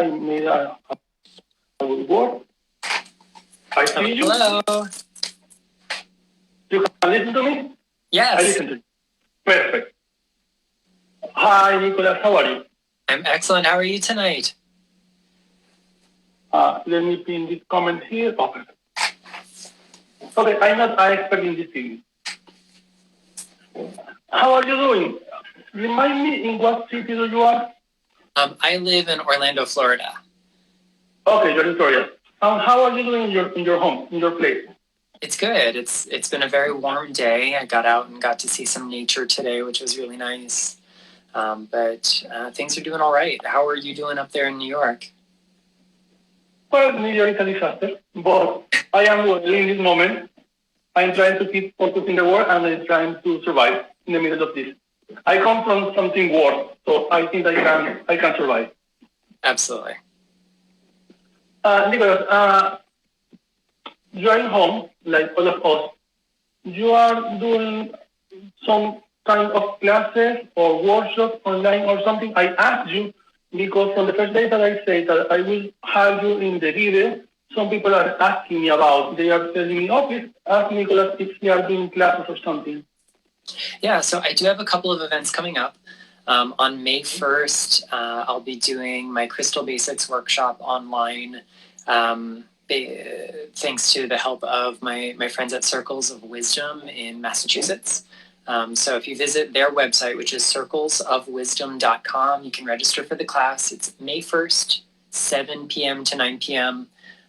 I made a good word. I see you. Hello. You can listen to me? Yes. I listen to you. Perfect. Hi, Nicholas. How are you? I'm excellent. How are you tonight? Let me pin this comment here. Okay, I'm not an expert in this field. How are you doing? Remind me in what city do you are? I live in Orlando, Florida. Okay, you're in Florida. How are you doing in your home, in your place? It's good. It's been a very warm day. I got out and got to see some nature today, which was really nice. But things are doing all right. How are you doing up there in New York? Well, New York is a disaster, but I am well in this moment. I'm trying to keep focused in the work and I'm trying to survive in the middle of this. I come from something worse, so I think I can survive. Absolutely. Nicholas, you are home, like all of us. You are doing some kind of classes or workshops online or something. I asked you because from the first day that I say that I will have you in the video, some people are asking me about. They are telling me, oh, please ask Nicholas if you are doing classes or something. Yeah, so I do have a couple of events coming up. On May 1st, I'll be doing my Crystal Basics workshop online, thanks to the help of my friends at Circles of Wisdom in Massachusetts. So if you visit their website, which is circlesofwisdom.com, you can register for the class. It's May 1st, 7 p.m. to 9 p.m.,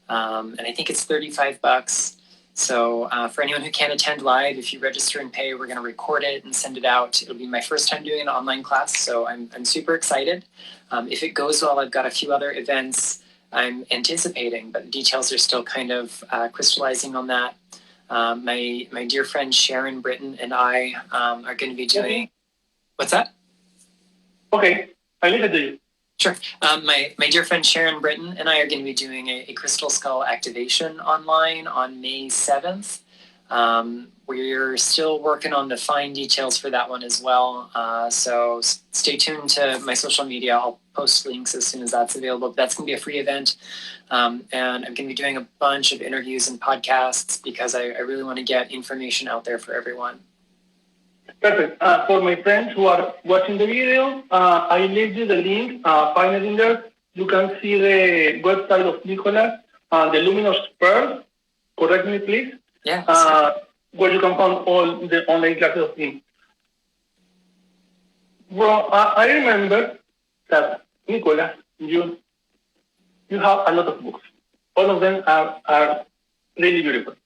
and I think it's $35. So for anyone who can't attend live, if you register and pay, we're going to record it and send it out. It'll be my first time doing an online class, so I'm super excited. If it goes well, I've got a few other events I'm anticipating, but the details are still kind of crystallizing on that. My dear friend Sharon Britton and I are going to be doing... What's that? Okay, I listen to you. Sure. My dear friend Sharon Britton and I are going to be doing a crystal skull activation online on May 7th. We're still working on the fine details for that one as well. So stay tuned to my social media. I'll post links as soon as that's available. But that's going to be a free event. And I'm going to be doing a bunch of interviews and podcasts because I really want to get information out there for everyone. Perfect. For my friends who are watching the video, I leave you the link. Find it in there. You can see the website of Nicholas, the Luminous Pearl. Correct me, please. Yeah. Where you can find all the online classes of him. Well, I remember that Nicholas, you have a lot of books. All of them are really beautiful.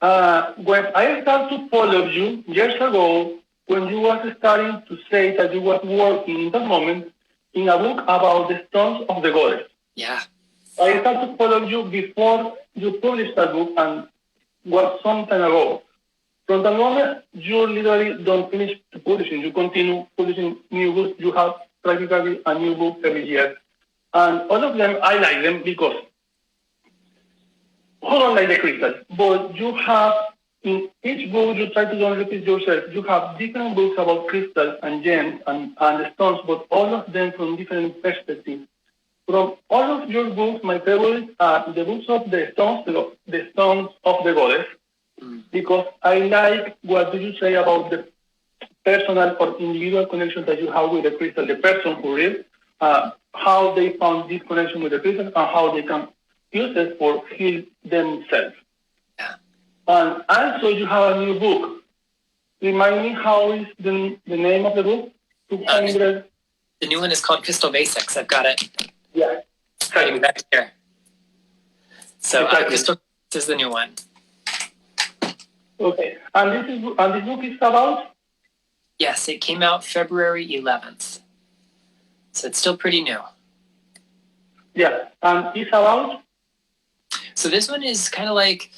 When I started to follow you years ago, when you were starting to say that you were working in that moment in a book about the stones of the goddess. Yeah. I started to follow you before you published that book and was some time ago. From that moment, you literally don't finish publishing. You continue publishing new books. You have practically a new book every year. And all of them, I like them because hold on like the crystals, but you have in each book you try to don't repeat yourself. You have different books about crystals and gems and the stones, but all of them from different perspectives. From all of your books, my favorite are the books of the stones of the goddess, because I like what do you say about the personal or individual connection that you have with the crystal, the person who is, how they found this connection with the crystal and how they can use it for heal themselves. Yeah. And also you have a new book. Remind me how is the name of the book? 200. The new one is called Crystal Basics. I've got it. Yeah. Right back here. So exactly. Crystal is the new one. Okay. And this book is about? Yes, it came out February 11th. So it's still pretty new. Yeah. And it's about? So this one is kind of like,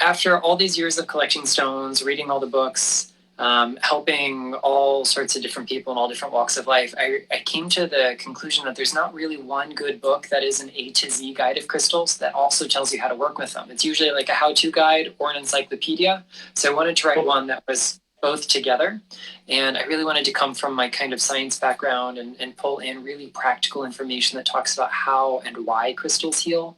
after all these years of collecting stones, reading all the books, helping all sorts of different people in all different walks of life, I came to the conclusion that there's not really one good book that is an A to Z guide of crystals that also tells you how to work with them. It's usually like a how-to guide or an encyclopedia. So I wanted to write one that was both together. And I really wanted to come from my kind of science background and pull in really practical information that talks about how and why crystals heal.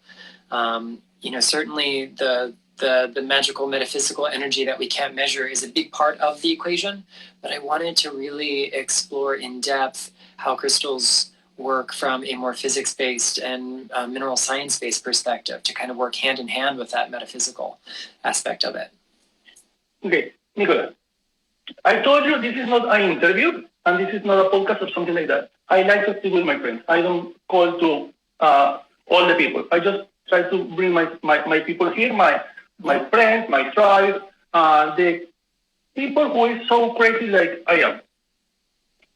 Certainly the magical metaphysical energy that we can't measure is a big part of the equation, but I wanted to really explore in depth how crystals work from a more physics-based and mineral science-based perspective to kind of work hand in hand with that metaphysical aspect of it. Okay, Nicholas, I told you this is not an interview and this is not a podcast or something like that. I like to speak with my friends. I don't call to all the people. I just try to bring my people here, my friends, my tribe, the people who is so crazy like I am.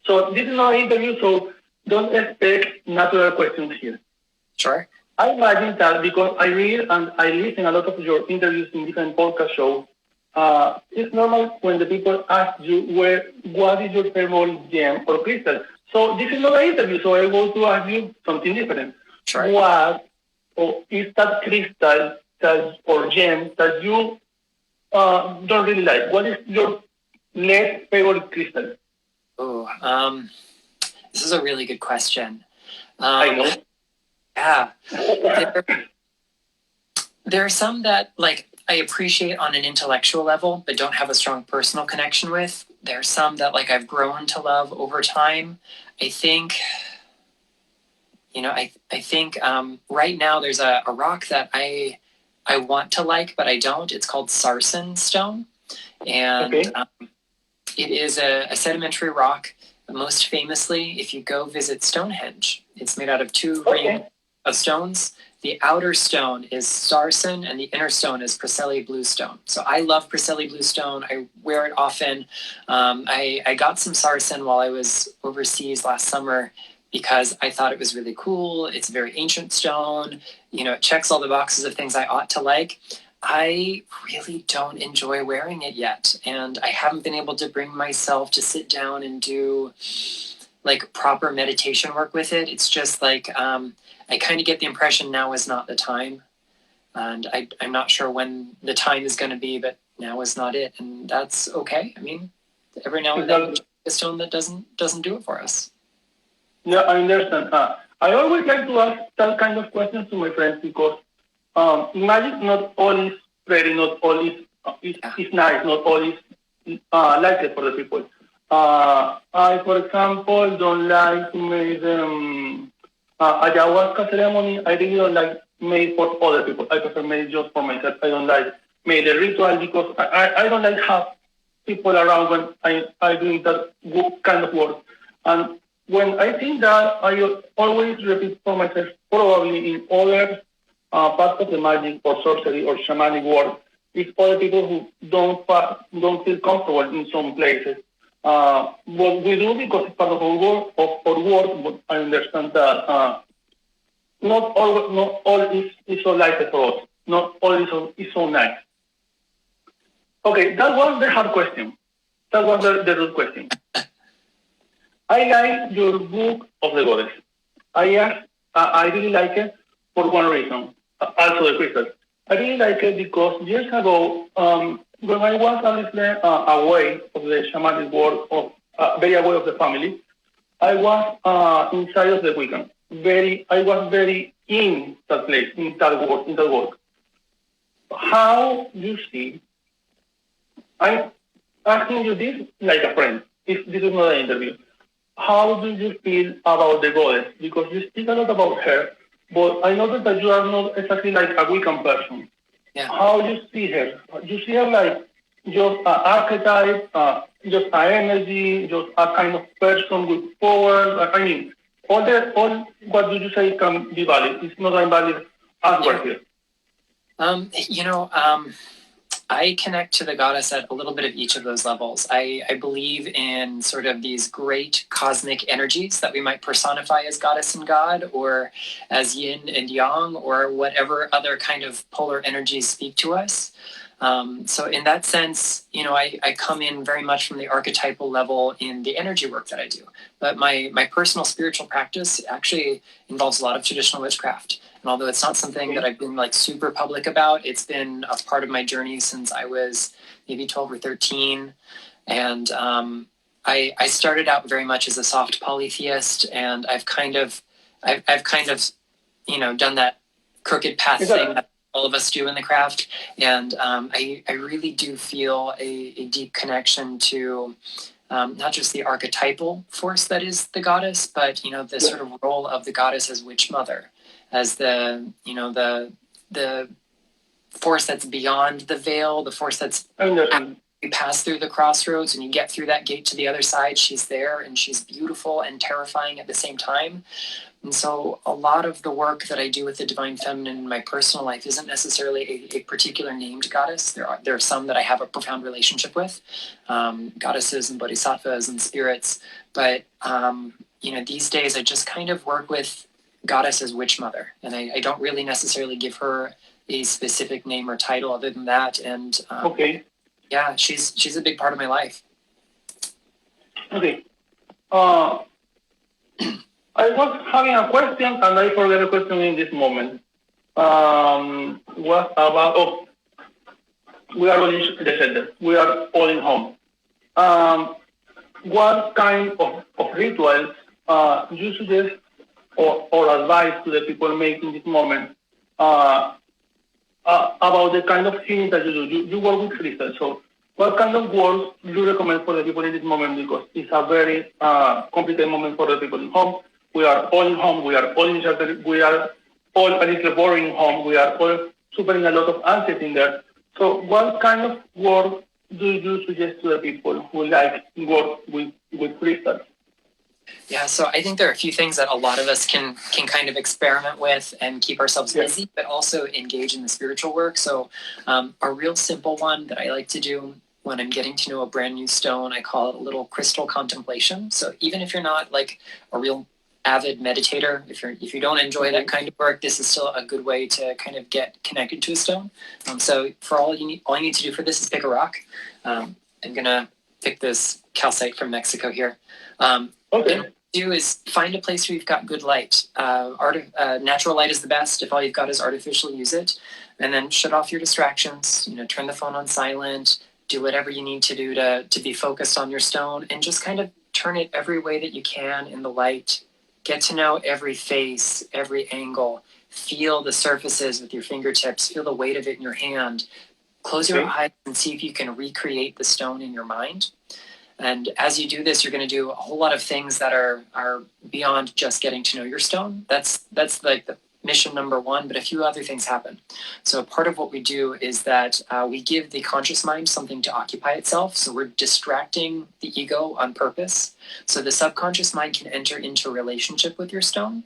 So this is not an interview, so don't expect natural questions here. Sure. I imagine that because I read and I listen a lot of your interviews in different podcast shows, it's normal when the people ask you what is your favorite gem or crystal. So this is not an interview, so I want to ask you something different. Sure. What is that crystal or gem that you don't really like? What is your least favorite crystal? Oh, this is a really good question. I know. Yeah. There are some that I appreciate on an intellectual level, but don't have a strong personal connection with. There are some that I've grown to love over time. I think, I think right now there's a rock that I want to like, but I don't. It's called sarsen stone. And okay. It is a sedimentary rock. Most famously, if you go visit Stonehenge, it's made out of two rings of stones. The outer stone is sarsen, and the inner stone is Preseli bluestone. So I love Preseli bluestone. I wear it often. I got some sarsen while I was overseas last summer because I thought it was really cool. It's a very ancient stone. It checks all the boxes of things I ought to like. I really don't enjoy wearing it yet, and I haven't been able to bring myself to sit down and do proper meditation work with it. It's just I kind of get the impression now is not the time, and I'm not sure when the time is going to be, but now is not it, and that's okay. I mean, every now and then a stone that doesn't do it for us. Yeah, I understand. I always like to ask that kind of questions to my friends because magic not all is pretty, not all is nice, not all is like it for the people. I, for example, don't like to make ayahuasca ceremony. I really don't like made for other people. I prefer made just for myself. I don't like made a ritual because I don't like have people around when I doing that kind of work. And when I think that, I always repeat for myself, probably in other parts of the magic or sorcery or shamanic world, it's other people who don't feel comfortable in some places. What we do because it's part of our work, but I understand that not all is so light for us. Not all is so nice. Okay, that was the hard question. That was the good question. I like your book of the goddess. I really like it for one reason. Also the crystals. I really like it because years ago, when I was obviously away of the shamanic world, very away of the family, I was inside of the Wiccan. I was very in that place, in that work. How you see? I'm asking you this like a friend. If this is not an interview, how do you feel about the goddess? Because you speak a lot about her, but I noticed that you are not exactly like a Wiccan person. Yeah. How you see her? You see her like just an archetype, just an energy, just a kind of person with power. I mean, all what do you say can be valid. It's not invalid as well here. I connect to the goddess at a little bit of each of those levels. I believe in sort of these great cosmic energies that we might personify as goddess and god, or as yin and yang, or whatever other kind of polar energies speak to us. So in that sense, I come in very much from the archetypal level in the energy work that I do. But my personal spiritual practice actually involves a lot of traditional witchcraft. And although it's not something that I've been super public about, it's been a part of my journey since I was maybe 12 or 13. And I started out very much as a soft polytheist, and I've kind of done that crooked path thing that all of us do in the craft. And I really do feel a deep connection to not just the archetypal force that is the goddess, but the sort of role of the goddess as witch mother, as the force that's beyond the veil, the force that's you pass through the crossroads and you get through that gate to the other side. She's there, and she's beautiful and terrifying at the same time. And so a lot of the work that I do with the divine feminine in my personal life isn't necessarily a particular named goddess. There are some that I have a profound relationship with, goddesses and bodhisattvas and spirits. But these days I just kind of work with goddess as witch mother, and I don't really necessarily give her a specific name or title other than that. And yeah, she's a big part of my life. Okay. I was having a question and I forget the question in this moment. What about, we are already descended. We are all in home. What kind of rituals you suggest or advice to the people making this moment about the kind of healing that you do? You work with crystals, so what kind of work do you recommend for the people in this moment? Because it's a very complicated moment for the people in home. We are all in home. We are all in shelter. We are all a little boring home. We are all suffering a lot of anxiety in there. So what kind of work do you suggest to the people who like work with crystals? Yeah, so I think there are a few things that a lot of us can kind of experiment with and keep ourselves busy, but also engage in the spiritual work. So a real simple one that I like to do when I'm getting to know a brand new stone, I call it a little crystal contemplation. So even if you're not like a real avid meditator, if you don't enjoy that kind of work, this is still a good way to kind of get connected to a stone. So for all you need to do for this is pick a rock. I'm gonna pick this calcite from Mexico here. And what you do is find a place where you've got good light. Natural light is the best. If all you've got is artificial, use it. And then shut off your distractions. Turn the phone on silent. Do whatever you need to do to be focused on your stone, and just kind of turn it every way that you can in the light. Get to know every face, every angle. Feel the surfaces with your fingertips. Feel the weight of it in your hand. Close your eyes and see if you can recreate the stone in your mind. And as you do this, you're going to do a whole lot of things that are beyond just getting to know your stone. That's like the mission number one, but a few other things happen. So part of what we do is that we give the conscious mind something to occupy itself. So we're distracting the ego on purpose. So the subconscious mind can enter into a relationship with your stone.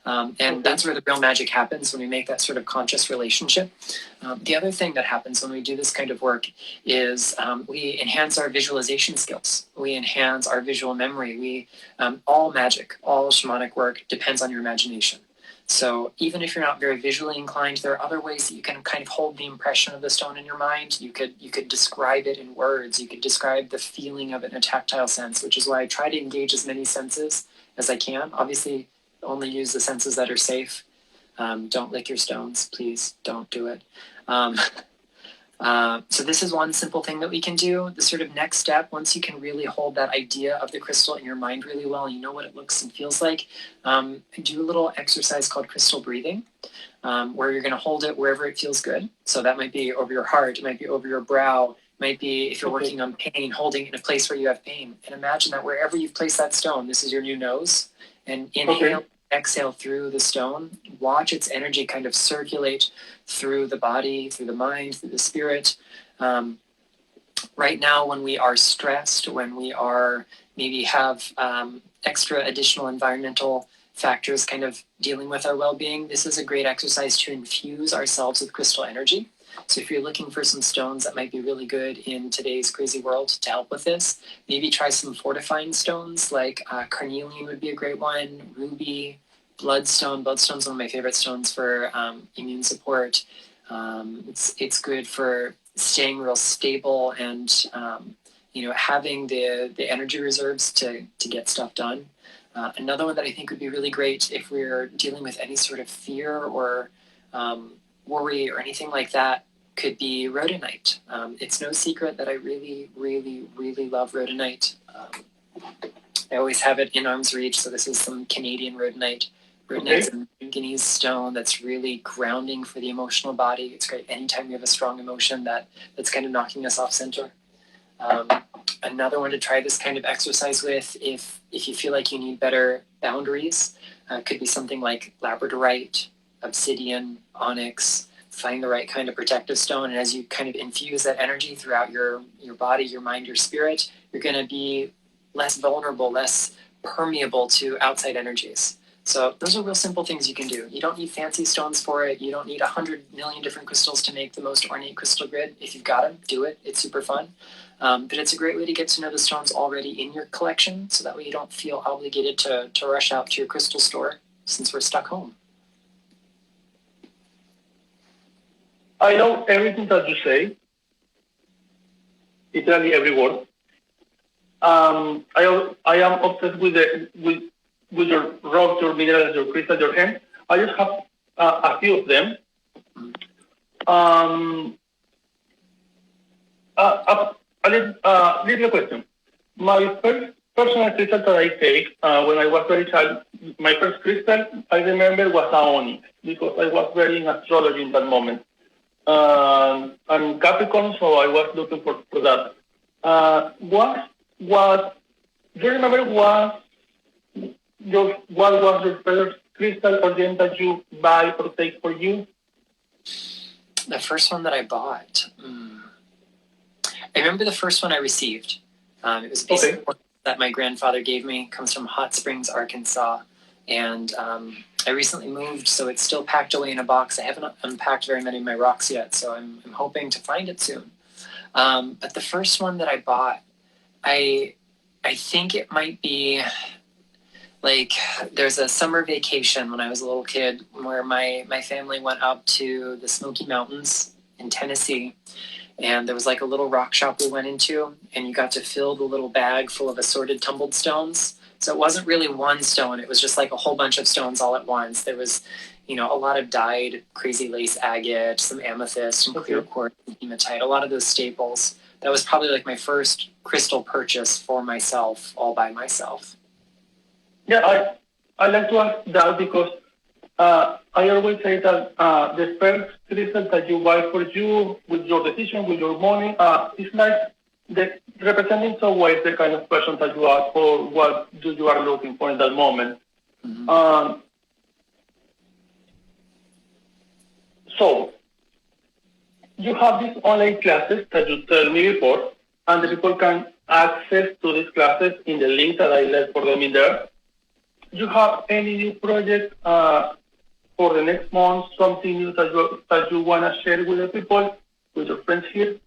And that's where the real magic happens, when we make that sort of conscious relationship. The other thing that happens when we do this kind of work is we enhance our visualization skills. We enhance our visual memory. All magic, all shamanic work depends on your imagination. So even if you're not very visually inclined, there are other ways that you can kind of hold the impression of the stone in your mind. You could describe it in words. You could describe the feeling of it in a tactile sense, which is why I try to engage as many senses as I can. Obviously, only use the senses that are safe. Don't lick your stones, please. Don't do it. So this is one simple thing that we can do. The sort of next step, once you can really hold that idea of the crystal in your mind really well, you know what it looks and feels like, do a little exercise called crystal breathing, where you're going to hold it wherever it feels good. So that might be over your heart, it might be over your brow, it might be, if you're working on pain, holding it in a place where you have pain. And imagine that wherever you've placed that stone, this is your new nose, and inhale, exhale through the stone. Watch its energy kind of circulate through the body, through the mind, through the spirit. Right now, when we are stressed, when we are maybe have extra additional environmental factors kind of dealing with our well-being, this is a great exercise to infuse ourselves with crystal energy. So if you're looking for some stones that might be really good in today's crazy world to help with this, maybe try some fortifying stones, like carnelian would be a great one, ruby, bloodstone. Bloodstone's one of my favorite stones for immune support. It's good for staying real stable and having the energy reserves to get stuff done. Another one that I think would be really great if we're dealing with any sort of fear or worry or anything like that, could be rhodonite. It's no secret that I really, really, really love rhodonite. I always have it in arm's reach. So this is some Canadian rhodonite. Rhodonite's a manganese stone that's really grounding for the emotional body. It's great anytime you have a strong emotion that's kind of knocking us off center. Another one to try this kind of exercise with, if you feel like you need better boundaries, could be something like labradorite, obsidian, onyx. Find the right kind of protective stone, and as you kind of infuse that energy throughout your body, your mind, your spirit, you're going to be less vulnerable, less permeable to outside energies. So those are real simple things you can do. You don't need fancy stones for it. You don't need 100 million different crystals to make the most ornate crystal grid. If you've got them, do it. It's super fun. But it's a great way to get to know the stones already in your collection, so that way you don't feel obligated to rush out to your crystal store since we're stuck home. I know everything that you say, literally every word. I am obsessed with your rocks, your minerals, your crystals, your gems. I just have a few of them. Little question. My first personal crystal that I take when I was very child, my first crystal I remember was a onyx, because I was very in astrology in that moment. I'm Capricorn, so I was looking for that. What do you remember what was your first crystal or gem that you buy or take for you? The first one that I bought. I remember the first one I received. It was a piece of wood that my grandfather gave me. It comes from Hot Springs, Arkansas. And I recently moved, so it's still packed away in a box. I haven't unpacked very many of my rocks yet, so I'm hoping to find it soon. But the first one that I bought, I think it might be like, there's a summer vacation when I was a little kid where my family went up to the Smoky Mountains in Tennessee. And there was like a little rock shop we went into, and you got to fill the little bag full of assorted tumbled stones. So it wasn't really one stone. It was just like a whole bunch of stones all at once. There was, a lot of dyed crazy lace agate, some amethyst, some clear quartz, hematite, a lot of those staples. That was probably like my first crystal purchase for myself, all by myself. Yeah, I like to ask that because I always say that the first crystal that you buy for you, with your decision, with your money, is like representing some ways the kind of person that you are, or what do you are looking for in that moment. Mm-hmm. So you have these online classes that you told me before, and the people can access to these classes in the link that I left for them in there. Do you have any new project for the next month, something new that you want to share with the people, with your friends here?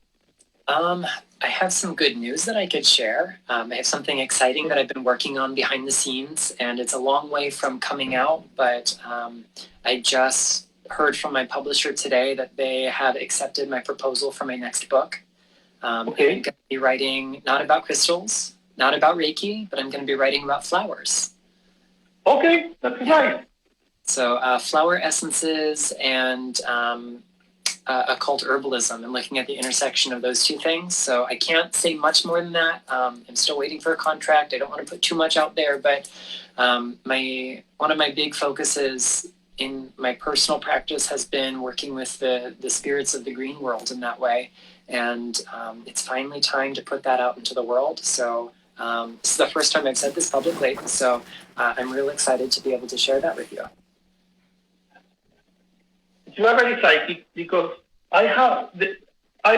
I have some good news that I could share. I have something exciting that I've been working on behind the scenes, and it's a long way from coming out, but I just heard from my publisher today that they have accepted my proposal for my next book. I'm going to be writing not about crystals, not about Reiki, but I'm going to be writing about flowers. Okay, that's nice. So flower essences and occult herbalism, and looking at the intersection of those two things. So I can't say much more than that. I'm still waiting for a contract. I don't want to put too much out there, but one of my big focuses in my personal practice has been working with the spirits of the green world in that way. And it's finally time to put that out into the world. So this is the first time I've said this publicly. So I'm really excited to be able to share that with you. You are very psychic, because I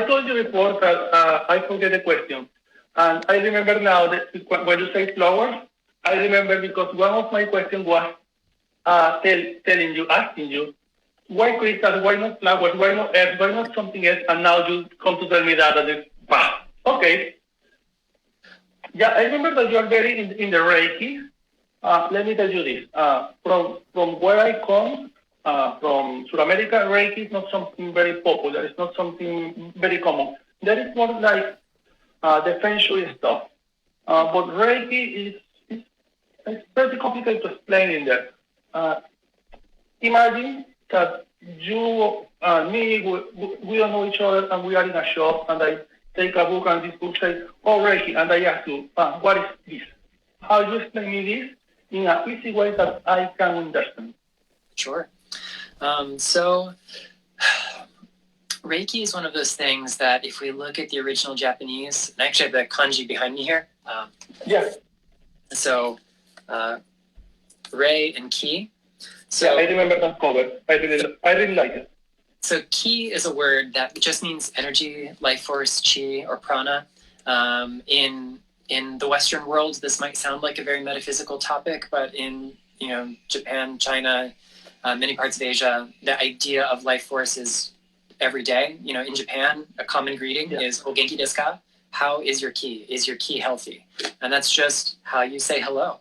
told you before that I forget the question. And I remember now that when you say flowers, I remember because one of my questions was asking you, why crystals, why not flowers, why not earth, why not something else? And now you come to tell me that, and it's, wow, okay. Yeah, I remember that you are very in the Reiki. Let me tell you this. From where I come, from South America, Reiki is not something very popular. It's not something very common. That is more like the Feng Shui stuff. But Reiki it's pretty complicated to explain in there. Imagine that you and me, we don't know each other, and we are in a shop, and I take a book, and this book says, "Oh, Reiki," and I ask you, "What is this? How you explain me this in an easy way that I can understand?" Sure. So Reiki is one of those things that if we look at the original Japanese, and I actually have the kanji behind me here. Yes. So Rei and Ki. So yeah, I remember that cover. I really like it. So Ki is a word that just means energy, life force, chi, or prana. In the Western world, this might sound like a very metaphysical topic, but in Japan, China, many parts of Asia, the idea of life force is every day. In Japan, a common greeting is "O genki desu ka?" How is your ki? Is your ki healthy? And that's just how you say hello.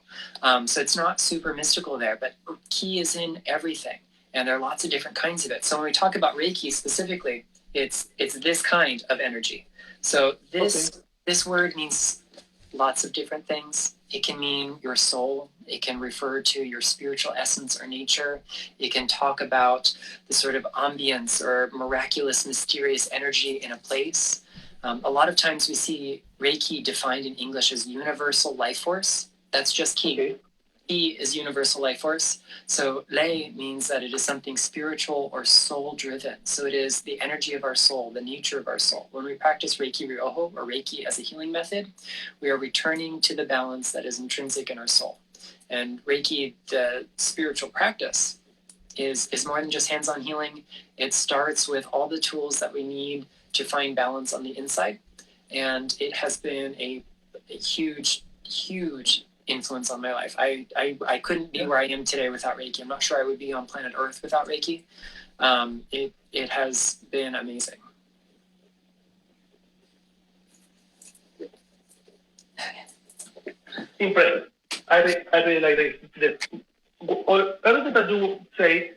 So it's not super mystical there, but ki is in everything. And there are lots of different kinds of it. So when we talk about Reiki specifically, it's this kind of energy. So this word means lots of different things. It can mean your soul. It can refer to your spiritual essence or nature. It can talk about the sort of ambience or miraculous, mysterious energy in a place. A lot of times we see Reiki defined in English as universal life force. That's just ki. Okay. Ki is universal life force. So Lei means that it is something spiritual or soul driven. So it is the energy of our soul, the nature of our soul. When we practice Reiki Ryoho or Reiki as a healing method, we are returning to the balance that is intrinsic in our soul. And Reiki, the spiritual practice, is more than just hands-on healing. It starts with all the tools that we need to find balance on the inside. And it has been a huge, huge influence on my life. I couldn't be where I am today without Reiki. I'm not sure I would be on planet Earth without Reiki. It has been amazing. Impressive. I really like this. Everything that you say,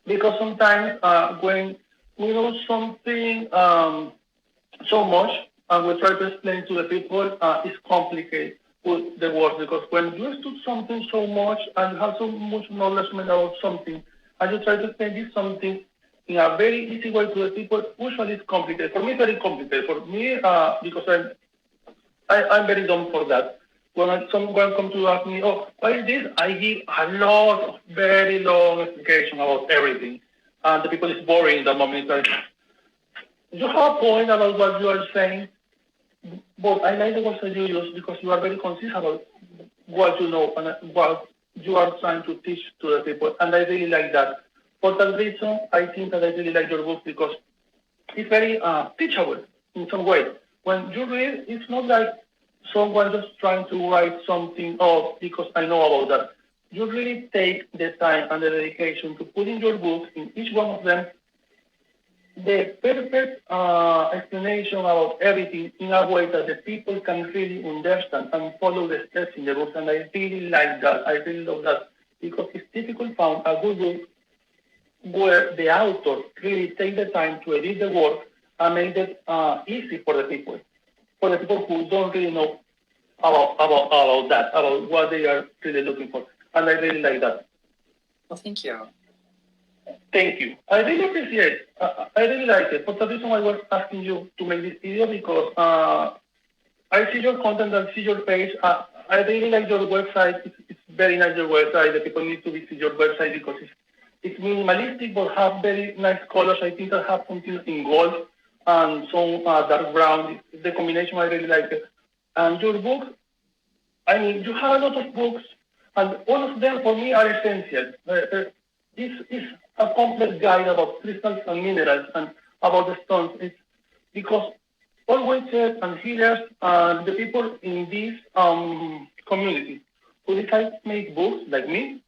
because sometimes when we know something so much and we try to explain to the people, it's complicated with the words, because when you study something so much and you have so much knowledge about something, and you try to explain this something in a very easy way to the people, usually it's complicated. For me, it's very complicated. For me, because I'm very dumb for that. When someone comes to ask me, "Oh, what is this?" I give a lot of very long explanation about everything, and the people is boring the moment. Like, you have a point about what you are saying, but I like the words that you use because you are very concise about what you know and what you are trying to teach to the people, and I really like that. For that reason, I think that I really like your book because it's very teachable in some way. When you read, it's not like someone just trying to write something off because I know about that. You really take the time and the dedication to put in your book, in each one of them, the perfect explanation about everything in a way that the people can really understand and follow the steps in the book. And I really like that. I really love that because it's difficult to find a good book where the author really take the time to edit the work and make it easy for the people who don't really know about that, about what they are really looking for. And I really like that. Well, thank you. Thank you. I really appreciate it. I really like it. For that reason, I was asking you to make this video because I see your content and see your page. I really like your website. It's very nice, your website. The people need to visit your website because it's minimalistic but have very nice colors. I think I have something in gold and some dark brown. The combination, I really like it. And your book, I mean, you have a lot of books, and all of them for me are essential. This is a complex guide about crystals and minerals and about the stones. It's because all witches and healers and the people in this community who decide to make books like me,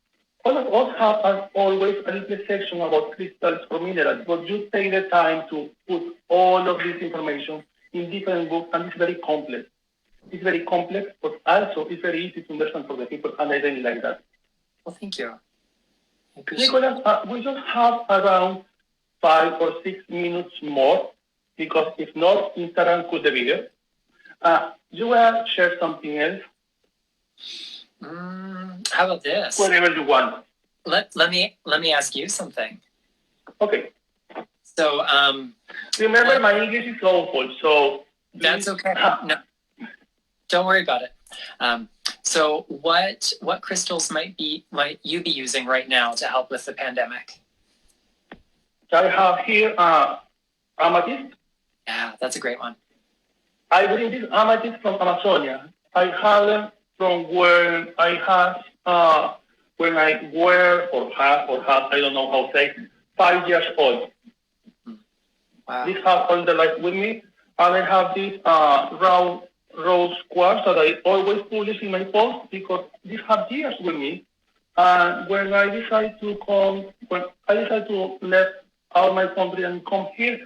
all of us have always a little section about crystals or minerals, but you take the time to put all of this information in different books, and it's very complex. It's very complex, but also it's very easy to understand for the people, and I really like that. Well, thank you. Nicholas, we just have around 5 or 6 minutes more, because if not, Instagram cut the video. You want to share something else? How about this? Whatever you want. Let me ask you something. Okay. So remember, my English is awful, so that's okay. No, don't worry about it. So what crystals might you be using right now to help with the pandemic? I have here amethyst. Yeah, that's a great one. I bring this amethyst from Amazonia. I have them from where I have when I were or have I don't know how to say 5 years old. Wow. This have all the life with me, and I have this raw rose quartz that I always publish in my post because this have years with me. And when I decide to left out my country and come here,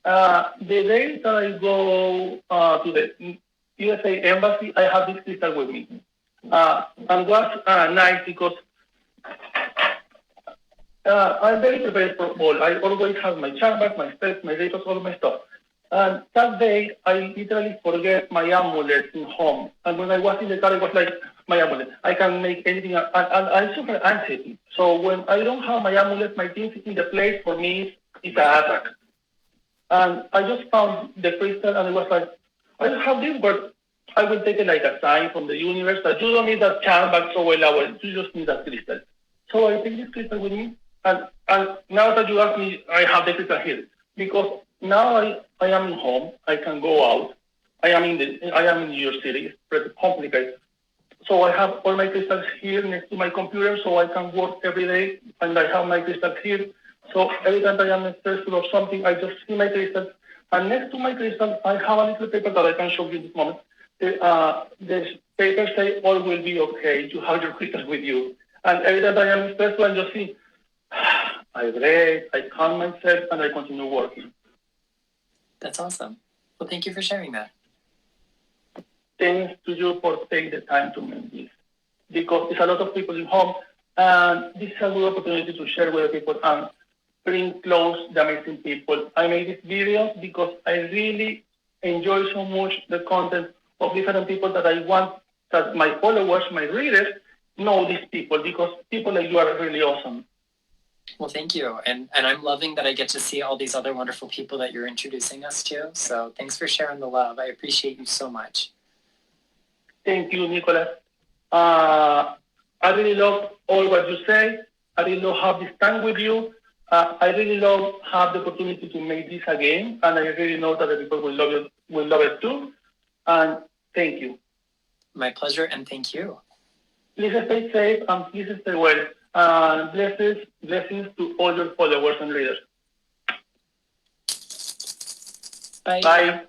the day that I go to the USA embassy, I have this crystal with me. And was nice because I'm very prepared for all. I always have my chambers, my steps, my rituals, all my stuff. And that day, I literally forget my amulet in home. And when I was in the car, I was like, my amulet. I can make anything. And I super anxiety. So when I don't have my amulet, my things in the place, for me, it's an attack. And I just found the crystal, and it was like, I don't have this, but I will take it like a sign from the universe that you don't need that canvas so elaborate. You just need that crystal. So I take this crystal with me, and now that you ask me, I have the crystal here because now I am in home. I can go out. I am in New York City. It's pretty complicated. So I have all my crystals here next to my computer, so I can work every day, and I have my crystals here. So every time I am stressful or something, I just see my crystals. And next to my crystals, I have a little paper that I can show you in this moment. The paper say all will be okay. You have your crystals with you. And every time I am stressful, I just see, I breathe, I calm myself, and I continue working. That's awesome. Well, thank you for sharing that. Thanks to you for taking the time to make this. Because there's a lot of people in home, and this is a good opportunity to share with people and bring close the amazing people. I made this video because I really enjoy so much the content of different people that I want that my followers, my readers, know these people because people like you are really awesome. Well, thank you. And I'm loving that I get to see all these other wonderful people that you're introducing us to. So thanks for sharing the love. I appreciate you so much. Thank you, Nicholas. I really love all what you say. I really love have this time with you. I really love have the opportunity to make this again, and I really know that the people will love it too. And thank you. My pleasure, and thank you. Please stay safe and please stay well. And blessings to all your followers and readers. Bye. Bye.